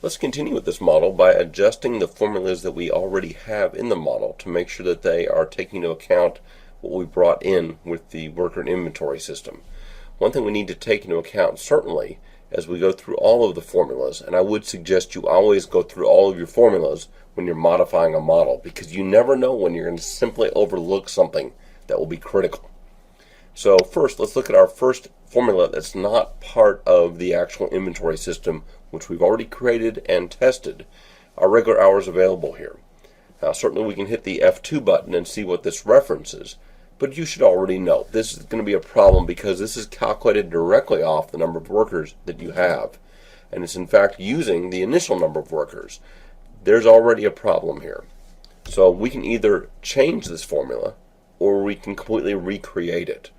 Let's continue with this model by adjusting the formulas that we already have in the model to make sure that they are taking into account what we brought in with the worker and inventory system. One thing we need to take into account certainly as we go through all of the formulas, and I would suggest you always go through all of your formulas when you're modifying a model, because you never know when you're going to simply overlook something that will be critical. So first, let's look at our first formula that's not part of the actual inventory system, which we've already created and tested. Our regular hours available here. Now certainly we can hit the F2 button and see what this references, but you should already know this is going to be a problem because this is calculated directly off the number of workers that you have, and it's in fact using the initial number of workers. There's already a problem here. So we can either change this formula or we can completely recreate it.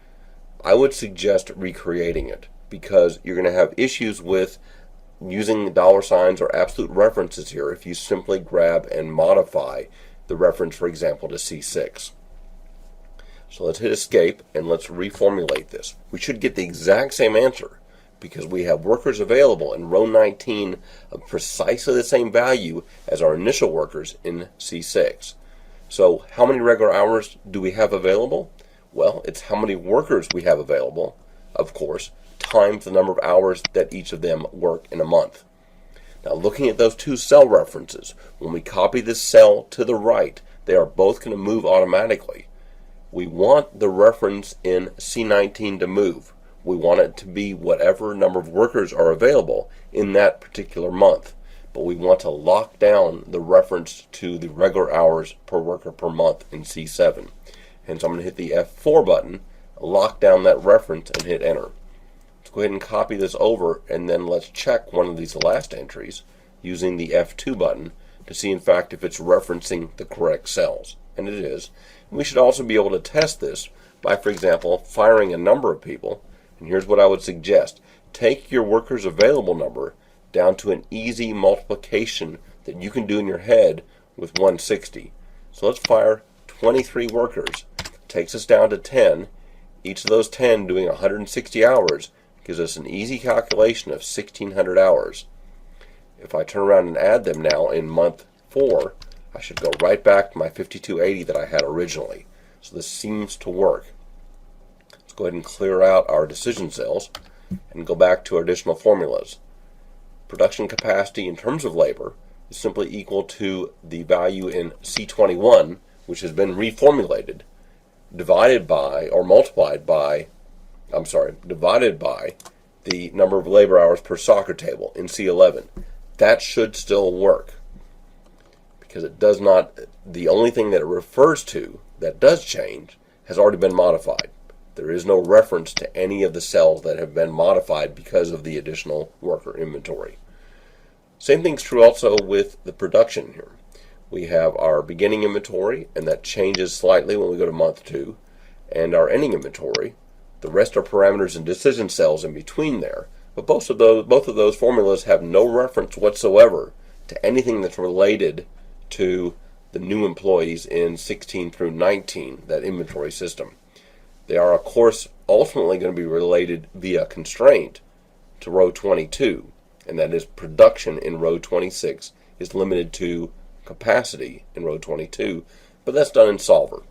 I would suggest recreating it because you're going to have issues with using dollar signs or absolute references here if you simply grab and modify the reference, for example, to C6. So let's hit escape and let's reformulate this. We should get the exact same answer because we have workers available in row 19 of precisely the same value as our initial workers in C6. So how many regular hours do we have available? Well, it's how many workers we have available, of course, times the number of hours that each of them work in a month. Now looking at those two cell references, when we copy this cell to the right, they are both going to move automatically. We want the reference in C19 to move. We want it to be whatever number of workers are available in that particular month. But we want to lock down the reference to the regular hours per worker per month in C7. And so I'm going to hit the F4 button, lock down that reference, and hit enter. Let's go ahead and copy this over, and then let's check one of these last entries using the F2 button to see in fact if it's referencing the correct cells. And it is. We should also be able to test this by, for example, firing a number of people. And here's what I would suggest. Take your workers available number down to an easy multiplication that you can do in your head with 160. So let's fire 23 workers. Takes us down to 10. Each of those 10 doing 160 hours gives us an easy calculation of 1,600 hours. If I turn around and add them now in month 4, I should go right back to my 5280 that I had originally. So this seems to work. Let's go ahead and clear out our decision cells and go back to our additional formulas. Production capacity in terms of labor is simply equal to the value in C21, which has been reformulated, divided by the number of labor hours per soccer table in C11. That should still work because it does not, the only thing that it refers to that does change has already been modified. There is no reference to any of the cells that have been modified because of the additional worker inventory. Same thing's true also with the production here. We have our beginning inventory, and that changes slightly when we go to month 2, and our ending inventory. The rest are parameters and decision cells in between there, but both of those formulas have no reference whatsoever to anything that's related to the new employees in 16 through 19, that inventory system. They are, of course, ultimately going to be related via constraint to row 22, and that is production in row 26 is limited to capacity in row 22, but that's done in Solver.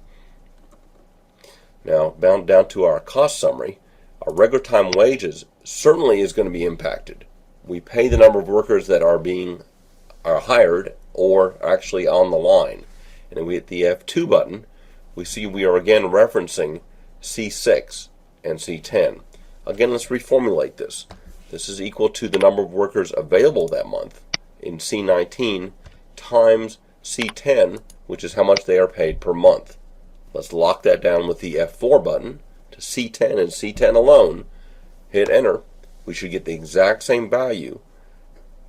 Now, bound down to our cost summary, our regular time wages certainly is going to be impacted. We pay the number of workers that are hired or actually on the line. And then we hit the F2 button, we see we are again referencing C6 and C10. Again, let's reformulate this. This is equal to the number of workers available that month in C19 times C10, which is how much they are paid per month. Let's lock that down with the F4 button to C10 and C10 alone. Hit enter. We should get the exact same value.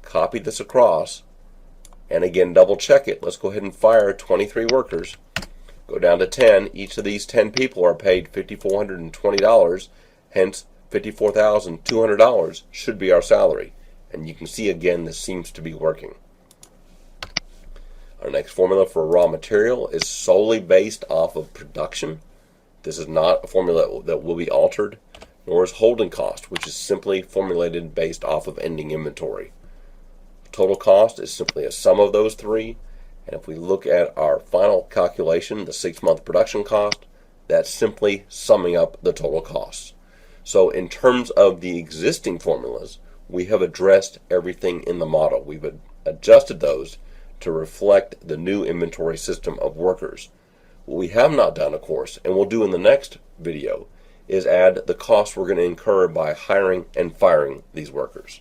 Copy this across, and again double check it. Let's go ahead and fire 23 workers. Go down to 10. Each of these 10 people are paid $5,420, hence $54,200 should be our salary. And you can see again this seems to be working. Our next formula for raw material is solely based off of production. This is not a formula that will be altered, nor is holding cost, which is simply formulated based off of ending inventory. Total cost is simply a sum of those three. And if we look at our final calculation, the 6-month production cost, that's simply summing up the total costs. So in terms of the existing formulas, we have addressed everything in the model. We've adjusted those to reflect the new inventory system of workers. What we have not done, of course, and we'll do in the next video, is add the costs we're going to incur by hiring and firing these workers.